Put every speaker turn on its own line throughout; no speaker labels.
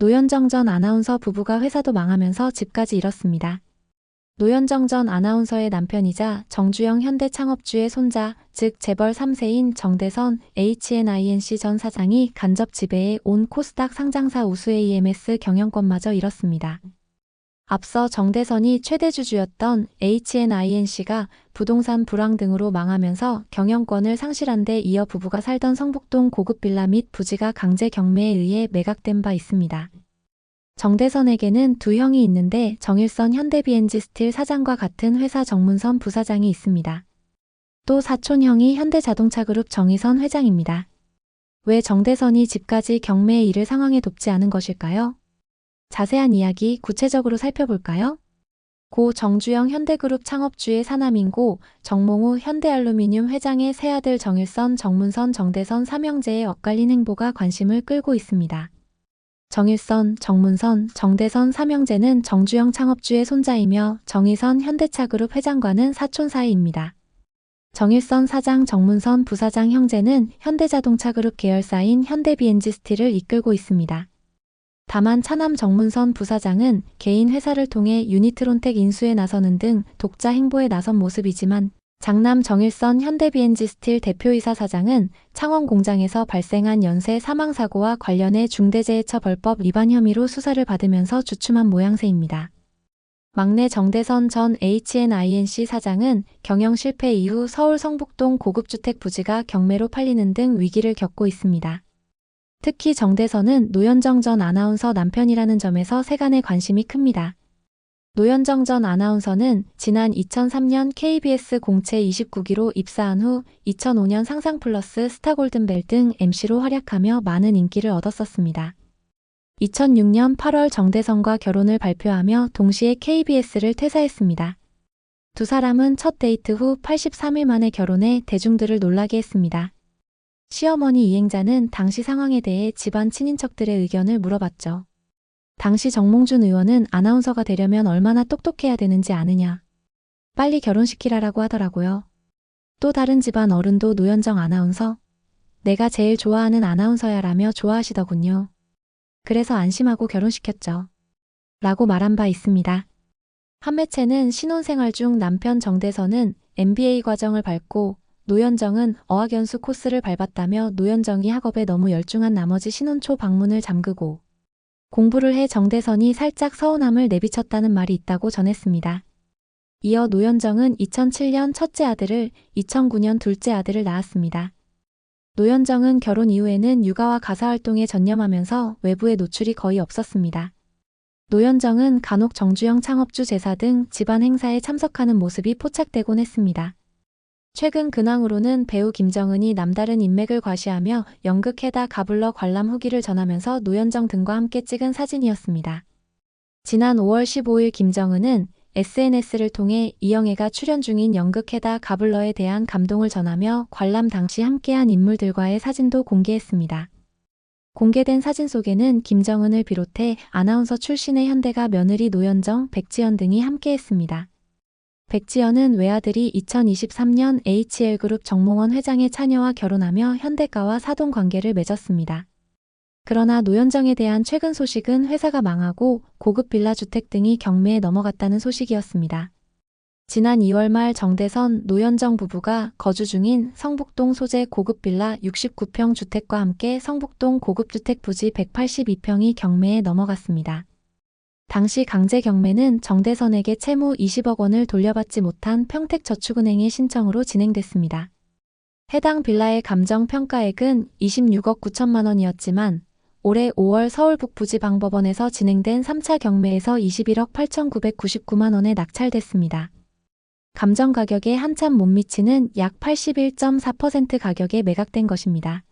노현정 전 아나운서 부부가 회사도 망하면서 집까지 잃었습니다. 노현정 전 아나운서의 남편이자 정주영 현대 창업주의 손자, 즉 재벌 3세인 정대선 HNINC 전 사장이 간접 지배해 온 코스닥 상장사 우수AMS 경영권마저 잃었습니다. 앞서 정대선이 최대 주주였던 HNINC가 부동산 불황 등으로 망하면서 경영권을 상실한 데 이어 부부가 살던 성북동 고급 빌라 및 부지가 강제 경매에 의해 매각된 바 있습니다. 정대선에게는 두 형이 있는데 정일선 현대비엔지스틸 사장과 같은 회사 정문선 부사장이 있습니다. 또 사촌형이 현대자동차그룹 정의선 회장입니다. 왜 정대선이 집까지 경매에 이를 상황에 돕지 않은 것일까요? 자세한 이야기 구체적으로 살펴볼까요? 고 정주영 현대그룹 창업주의 사남인 정몽우 현대알루미늄 회장의 새아들 정일선, 정문선, 정대선 삼형제의 엇갈린 행보가 관심을 끌고 있습니다. 정일선, 정문선, 정대선 삼형제는 정주영 창업주의 손자이며 정의선 현대차그룹 회장과는 사촌 사이입니다. 정일선 사장, 정문선 부사장 형제는 현대자동차그룹 계열사인 현대비엔지스틸을 이끌고 있습니다. 다만 차남 정문선 부사장은 개인 회사를 통해 유니트론텍 인수에 나서는 등 독자 행보에 나선 모습이지만 장남 정일선 현대비엔지스틸 대표이사 사장은 창원 공장에서 발생한 연쇄 사망사고와 관련해 중대재해처벌법 위반 혐의로 수사를 받으면서 주춤한 모양새입니다. 막내 정대선 전 HNINC 사장은 경영 실패 이후 서울 성북동 고급주택 부지가 경매로 팔리는 등 위기를 겪고 있습니다. 특히 정대선은 노현정 전 아나운서 남편이라는 점에서 세간의 관심이 큽니다. 노현정 전 아나운서는 지난 2003년 KBS 공채 29기로 입사한 후 2005년 상상플러스 스타골든벨 등 MC로 활약하며 많은 인기를 얻었었습니다. 2006년 8월 정대선과 결혼을 발표하며 동시에 KBS를 퇴사했습니다. 두 사람은 첫 데이트 후 83일 만에 결혼해 대중들을 놀라게 했습니다. 시어머니 이행자는 당시 상황에 대해 집안 친인척들의 의견을 물어봤죠. 당시 정몽준 의원은 아나운서가 되려면 얼마나 똑똑해야 되는지 아느냐. 빨리 결혼시키라라고 하더라고요. 또 다른 집안 어른도 노현정 아나운서? 내가 제일 좋아하는 아나운서야 라며 좋아하시더군요. 그래서 안심하고 결혼시켰죠. 라고 말한 바 있습니다. 한 매체는 신혼생활 중 남편 정대선은 MBA 과정을 밟고 노현정은 어학연수 코스를 밟았다며 노현정이 학업에 너무 열중한 나머지 신혼 초 방문을 잠그고 공부를 해 정대선이 살짝 서운함을 내비쳤다는 말이 있다고 전했습니다. 이어 노현정은 2007년 첫째 아들을, 2009년 둘째 아들을 낳았습니다. 노현정은 결혼 이후에는 육아와 가사활동에 전념하면서 외부에 노출이 거의 없었습니다. 노현정은 간혹 정주영 창업주 제사 등 집안 행사에 참석하는 모습이 포착되곤 했습니다. 최근 근황으로는 배우 김정은이 남다른 인맥을 과시하며 연극해다 가불러 관람 후기를 전하면서 노현정 등과 함께 찍은 사진이었습니다. 지난 5월 15일 김정은은 SNS를 통해 이영애가 출연 중인 연극해다 가불러에 대한 감동을 전하며 관람 당시 함께한 인물들과의 사진도 공개했습니다. 공개된 사진 속에는 김정은을 비롯해 아나운서 출신의 현대가 며느리 노현정, 백지연 등이 함께했습니다. 백지연은 외아들이 2023년 HL그룹 정몽원 회장의 차녀와 결혼하며 현대가와 사돈관계를 맺었습니다. 그러나 노현정에 대한 최근 소식은 회사가 망하고 고급 빌라 주택 등이 경매에 넘어갔다는 소식이었습니다. 지난 2월 말 정대선, 노현정 부부가 거주 중인 성북동 소재 고급 빌라 69평 주택과 함께 성북동 고급주택 부지 182평이 경매에 넘어갔습니다. 당시 강제 경매는 정대선에게 채무 20억 원을 돌려받지 못한 평택저축은행의 신청으로 진행됐습니다. 해당 빌라의 감정평가액은 26억 9천만 원이었지만 올해 5월 서울 북부지방법원에서 진행된 3차 경매에서 21억 8,999만 원에 낙찰됐습니다. 감정 가격에 한참 못 미치는 약 81.4% 가격에 매각된 것입니다.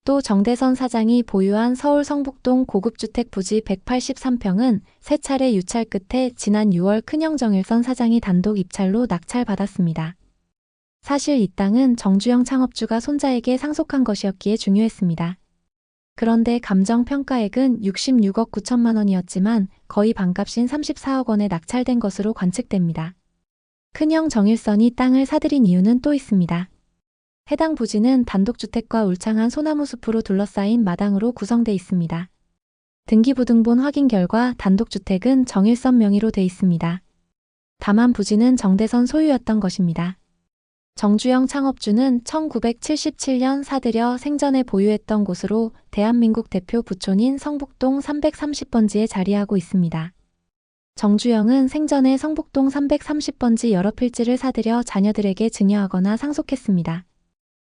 또 정대선 사장이 보유한 서울 성북동 고급주택 부지 183평은 세 차례 유찰 끝에 지난 6월 큰형 정일선 사장이 단독 입찰로 낙찰받았습니다. 사실 이 땅은 정주영 창업주가 손자에게 상속한 것이었기에 중요했습니다. 그런데 감정평가액은 66억 9천만 원이었지만 거의 반값인 34억 원에 낙찰된 것으로 관측됩니다. 큰형 정일선이 땅을 사들인 이유는 또 있습니다. 해당 부지는 단독주택과 울창한 소나무 숲으로 둘러싸인 마당으로 구성돼 있습니다. 등기부등본 확인 결과 단독주택은 정일선 명의로 돼 있습니다. 다만 부지는 정대선 소유였던 것입니다. 정주영 창업주는 1977년 사들여 생전에 보유했던 곳으로 대한민국 대표 부촌인 성북동 330번지에 자리하고 있습니다. 정주영은 생전에 성북동 330번지 여러 필지를 사들여 자녀들에게 증여하거나 상속했습니다.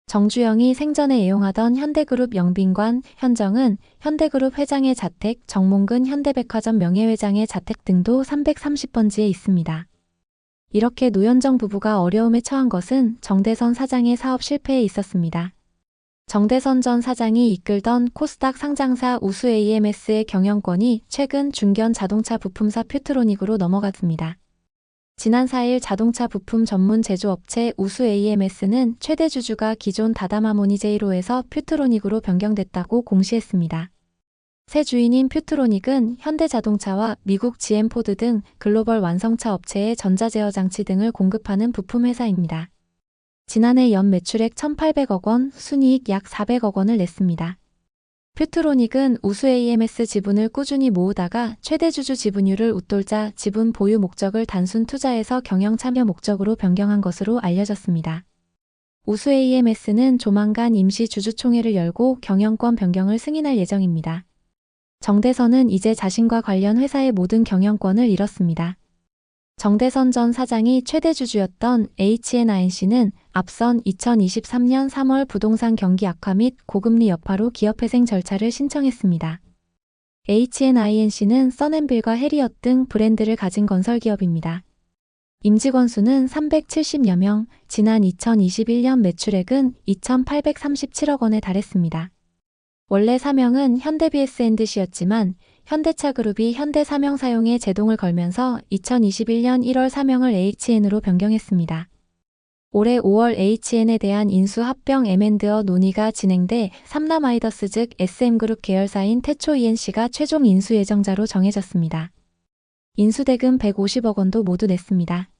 정주영이 생전에 애용하던 현대그룹 영빈관, 현정은 현대그룹 회장의 자택, 정몽근 현대백화점 명예회장의 자택 등도 330번지에 있습니다. 이렇게 노현정 부부가 어려움에 처한 것은 정대선 사장의 사업 실패에 있었습니다. 정대선 전 사장이 이끌던 코스닥 상장사 우수 AMS의 경영권이 최근 중견 자동차 부품사 퓨트로닉으로 넘어갔습니다. 지난 4일 자동차 부품 전문 제조업체 우수 AMS는 최대 주주가 기존 다다마모니제이로에서 퓨트로닉으로 변경됐다고 공시했습니다. 새 주인인 퓨트로닉은 현대자동차와 미국 GM포드 등 글로벌 완성차 업체에 전자제어 장치 등을 공급하는 부품 회사입니다. 지난해 연 매출액 1,800억 원, 순이익 약 400억 원을 냈습니다. 퓨트로닉은 우수 AMS 지분을 꾸준히 모으다가 최대 주주 지분율을 웃돌자 지분 보유 목적을 단순 투자에서 경영 참여 목적으로 변경한 것으로 알려졌습니다. 우수 AMS는 조만간 임시 주주총회를 열고 경영권 변경을 승인할 예정입니다. 정대선은 이제 자신과 관련 회사의 모든 경영권을 잃었습니다. 정대선 전 사장이 최대 주주였던 HNINC는 앞선 2023년 3월 부동산 경기 악화 및 고금리 여파로 기업회생 절차를 신청했습니다. HNINC는 써낸빌과 해리엇 등 브랜드를 가진 건설기업입니다. 임직원 수는 370여 명, 지난 2021년 매출액은 2,837억 원에 달했습니다. 원래 사명은 현대비에스앤드시였지만 현대차그룹이 현대사명 사용에 제동을 걸면서 2021년 1월 사명을 HN으로 변경했습니다. 올해 5월 HN에 대한 인수 합병 M&A 논의가 진행돼 삼남아이더스 즉 SM그룹 계열사인 태초 ENC가 최종 인수 예정자로 정해졌습니다. 인수대금 150억 원도 모두 냈습니다.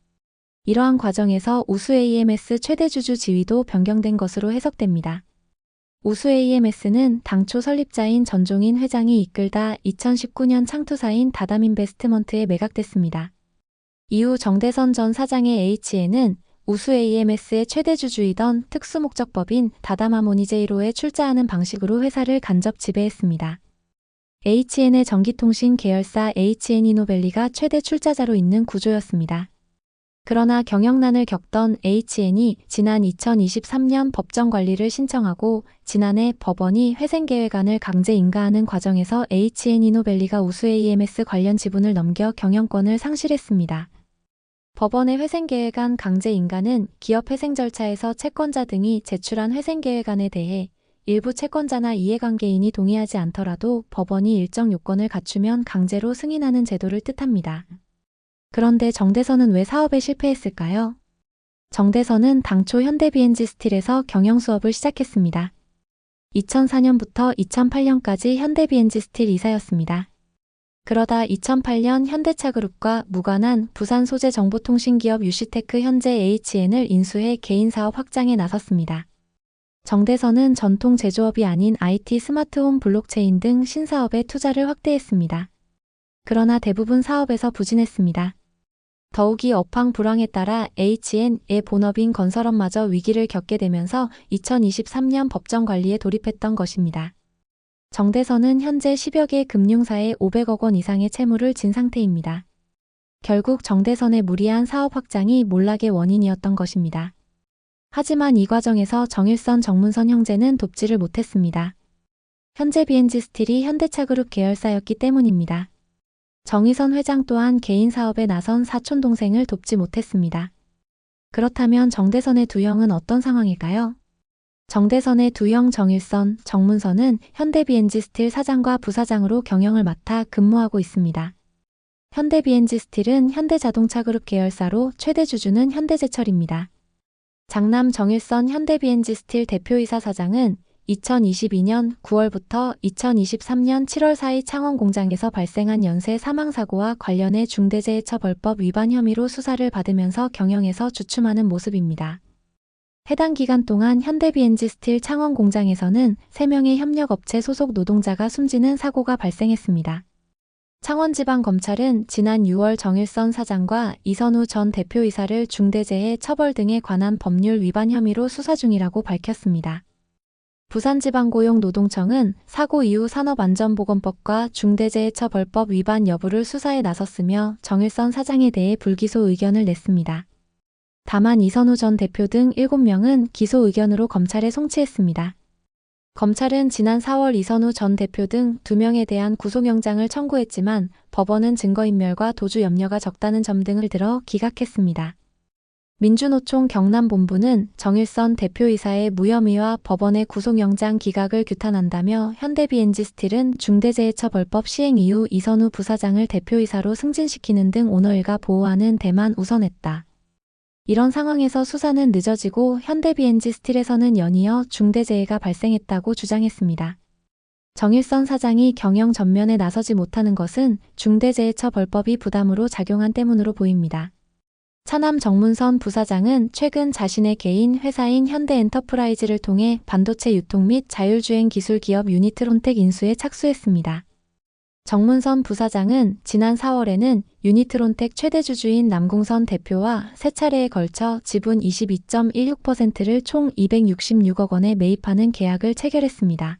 이러한 과정에서 우수 AMS 최대 주주 지위도 변경된 것으로 해석됩니다. 우수 AMS는 당초 설립자인 전종인 회장이 이끌다 2019년 창투사인 다담인베스트먼트에 매각됐습니다. 이후 정대선 전 사장의 HN은 우수 AMS의 최대 주주이던 특수목적법인 다담아모니제이로에 출자하는 방식으로 회사를 간접 지배했습니다. HN의 전기통신 계열사 HN이노벨리가 최대 출자자로 있는 구조였습니다. 그러나 경영난을 겪던 HN이 지난 2023년 법정 관리를 신청하고 지난해 법원이 회생계획안을 강제 인가하는 과정에서 HN이노벨리가 우수 AMS 관련 지분을 넘겨 경영권을 상실했습니다. 법원의 회생계획안 강제 인가는 기업 회생 절차에서 채권자 등이 제출한 회생계획안에 대해 일부 채권자나 이해관계인이 동의하지 않더라도 법원이 일정 요건을 갖추면 강제로 승인하는 제도를 뜻합니다. 그런데 정대선은 왜 사업에 실패했을까요? 정대선은 당초 현대비엔지 스틸에서 경영 수업을 시작했습니다. 2004년부터 2008년까지 현대비엔지 스틸 이사였습니다. 그러다 2008년 현대차그룹과 무관한 부산 소재 정보통신기업 유시테크 현재 HN을 인수해 개인 사업 확장에 나섰습니다. 정대선은 전통 제조업이 아닌 IT 스마트홈 블록체인 등 신사업에 투자를 확대했습니다. 그러나 대부분 사업에서 부진했습니다. 더욱이 업황 불황에 따라 HN의 본업인 건설업마저 위기를 겪게 되면서 2023년 법정 관리에 돌입했던 것입니다. 정대선은 현재 10여 개 금융사에 500억 원 이상의 채무를 진 상태입니다. 결국 정대선의 무리한 사업 확장이 몰락의 원인이었던 것입니다. 하지만 이 과정에서 정일선, 정문선 형제는 돕지를 못했습니다. 현재 비엔지 스틸이 현대차그룹 계열사였기 때문입니다. 정의선 회장 또한 개인 사업에 나선 사촌 동생을 돕지 못했습니다. 그렇다면 정대선의 두 형은 어떤 상황일까요? 정대선의 두 형 정일선, 정문선은 현대비엔지 스틸 사장과 부사장으로 경영을 맡아 근무하고 있습니다. 현대비엔지 스틸은 현대자동차그룹 계열사로 최대 주주는 현대제철입니다. 장남 정일선 현대비엔지 스틸 대표이사 사장은 2022년 9월부터 2023년 7월 사이 창원 공장에서 발생한 연쇄 사망사고와 관련해 중대재해처벌법 위반 혐의로 수사를 받으면서 경영에서 주춤하는 모습입니다. 해당 기간 동안 현대비엔지 스틸 창원 공장에서는 3명의 협력업체 소속 노동자가 숨지는 사고가 발생했습니다. 창원지방검찰은 지난 6월 정일선 사장과 이선우 전 대표이사를 중대재해 처벌 등에 관한 법률 위반 혐의로 수사 중이라고 밝혔습니다. 부산지방고용노동청은 사고 이후 산업안전보건법과 중대재해처벌법 위반 여부를 수사에 나섰으며 정일선 사장에 대해 불기소 의견을 냈습니다. 다만 이선우 전 대표 등 7명은 기소 의견으로 검찰에 송치했습니다. 검찰은 지난 4월 이선우 전 대표 등 2명에 대한 구속영장을 청구했지만 법원은 증거인멸과 도주 염려가 적다는 점 등을 들어 기각했습니다. 민주노총 경남본부는 정일선 대표이사의 무혐의와 법원의 구속영장 기각을 규탄한다며 현대비엔지스틸은 중대재해처벌법 시행 이후 이선우 부사장을 대표이사로 승진시키는 등 오너일가 보호하는 데만 우선했다. 이런 상황에서 수사는 늦어지고 현대비엔지스틸에서는 연이어 중대재해가 발생했다고 주장했습니다. 정일선 사장이 경영 전면에 나서지 못하는 것은 중대재해처벌법이 부담으로 작용한 때문으로 보입니다. 차남 정문선 부사장은 최근 자신의 개인 회사인 현대엔터프라이즈를 통해 반도체 유통 및 자율주행 기술 기업 유니트론텍 인수에 착수했습니다. 정문선 부사장은 지난 4월에는 유니트론텍 최대 주주인 남궁선 대표와 3차례에 걸쳐 지분 22.16%를 총 266억 원에 매입하는 계약을 체결했습니다.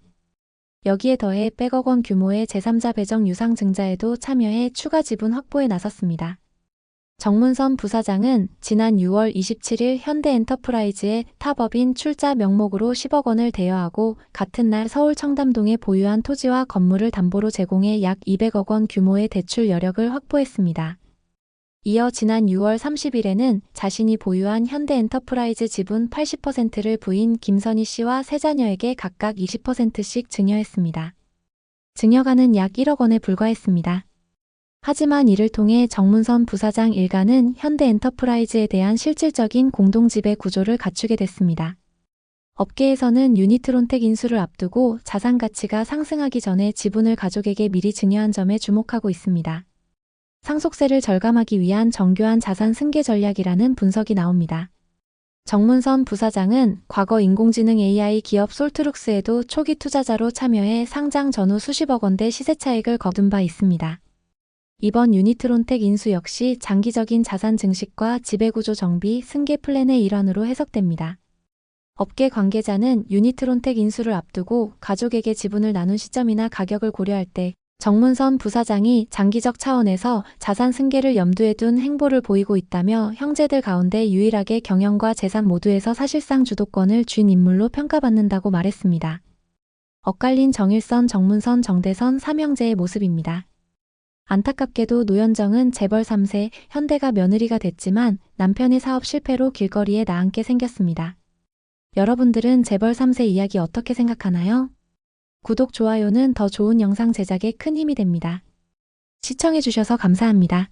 여기에 더해 100억 원 규모의 제3자 배정 유상 증자에도 참여해 추가 지분 확보에 나섰습니다. 정문선 부사장은 지난 6월 27일 현대엔터프라이즈의 타법인 출자 명목으로 10억 원을 대여하고 같은 날 서울 청담동에 보유한 토지와 건물을 담보로 제공해 약 200억 원 규모의 대출 여력을 확보했습니다. 이어 지난 6월 30일에는 자신이 보유한 현대엔터프라이즈 지분 80%를 부인 김선희 씨와 세 자녀에게 각각 20%씩 증여했습니다. 증여가는 약 1억 원에 불과했습니다. 하지만 이를 통해 정문선 부사장 일가는 현대엔터프라이즈에 대한 실질적인 공동지배 구조를 갖추게 됐습니다. 업계에서는 유니트론텍 인수를 앞두고 자산 가치가 상승하기 전에 지분을 가족에게 미리 증여한 점에 주목하고 있습니다. 상속세를 절감하기 위한 정교한 자산 승계 전략이라는 분석이 나옵니다. 정문선 부사장은 과거 인공지능 AI 기업 솔트룩스에도 초기 투자자로 참여해 상장 전후 수십억 원대 시세 차익을 거둔 바 있습니다. 이번 유니트론텍 인수 역시 장기적인 자산 증식과 지배구조 정비, 승계 플랜의 일환으로 해석됩니다. 업계 관계자는 유니트론텍 인수를 앞두고 가족에게 지분을 나눈 시점이나 가격을 고려할 때 정문선 부사장이 장기적 차원에서 자산 승계를 염두에 둔 행보를 보이고 있다며 형제들 가운데 유일하게 경영과 재산 모두에서 사실상 주도권을 쥔 인물로 평가받는다고 말했습니다. 엇갈린 정일선, 정문선, 정대선 3형제의 모습입니다. 안타깝게도 노현정은 재벌 3세 현대가 며느리가 됐지만 남편의 사업 실패로 길거리에 나앉게 생겼습니다. 여러분들은 재벌 3세 이야기 어떻게 생각하나요? 구독, 좋아요는 더 좋은 영상 제작에 큰 힘이 됩니다. 시청해주셔서 감사합니다.